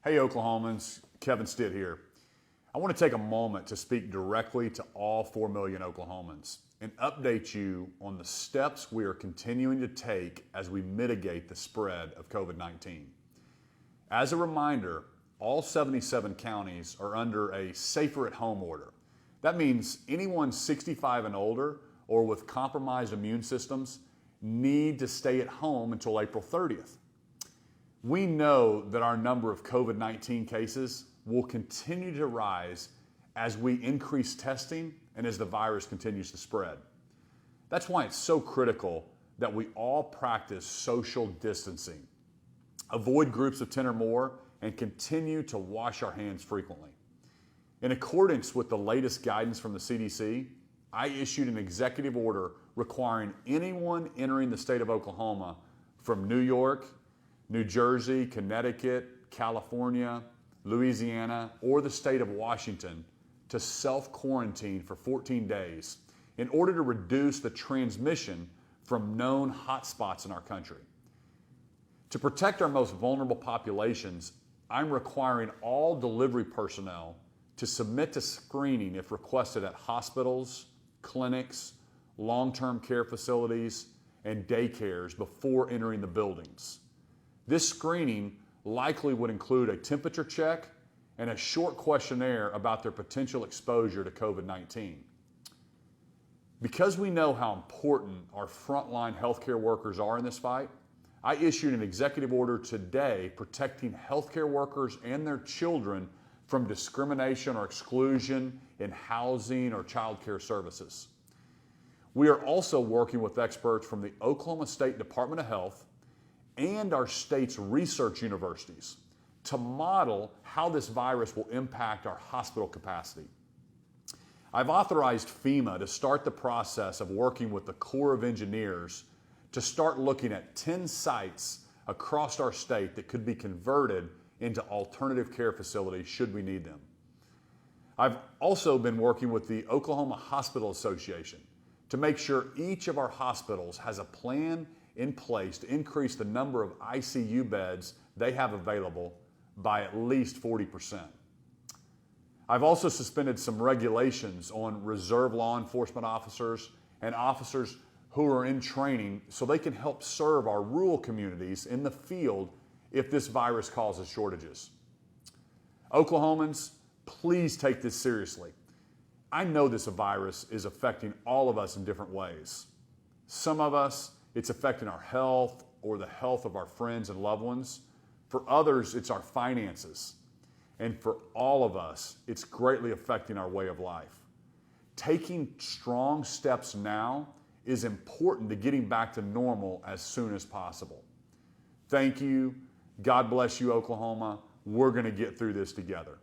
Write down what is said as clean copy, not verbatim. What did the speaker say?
Hey Oklahomans, Kevin Stitt here. I want to take a moment to speak directly to all 4 million Oklahomans and update you on the steps we are continuing to take as we mitigate the spread of COVID-19. As a reminder, all 77 counties are under a safer at home order. That means anyone 65 and older or with compromised immune systems need to stay at home until April 30th. We know that our number of COVID-19 cases will continue to rise as we increase testing and as the virus continues to spread. That's why it's so critical that we all practice social distancing, avoid groups of 10 or more, and continue to wash our hands frequently. In accordance with the latest guidance from the CDC, I issued an executive order requiring anyone entering the state of Oklahoma from New York, New Jersey, Connecticut, California, Louisiana, or the state of Washington to self-quarantine for 14 days in order to reduce the transmission from known hotspots in our country. To protect our most vulnerable populations, I'm requiring all delivery personnel to submit to screening if requested at hospitals, clinics, long-term care facilities, and daycares before entering the buildings. This screening likely would include a temperature check and a short questionnaire about their potential exposure to COVID-19. Because we know how important our frontline healthcare workers are in this fight, I issued an executive order today protecting healthcare workers and their children from discrimination or exclusion in housing or child care services. We are also working with experts from the Oklahoma State Department of Health and our state's research universities to model how this virus will impact our hospital capacity. I've authorized FEMA to start the process of working with the Corps of Engineers to start looking at 10 sites across our state that could be converted into alternative care facilities should we need them. I've also been working with the Oklahoma Hospital Association to make sure each of our hospitals has a plan in place to increase the number of ICU beds they have available by at least 40%. I've also suspended some regulations on reserve law enforcement officers and officers who are in training so they can help serve our rural communities in the field if this virus causes shortages. Oklahomans, please take this seriously. I know this virus is affecting all of us in different ways. Some of us, it's affecting our health or the health of our friends and loved ones. For others, it's our finances. And for all of us, it's greatly affecting our way of life. Taking strong steps now is important to getting back to normal as soon as possible. Thank you. God bless you, Oklahoma. We're going to get through this together.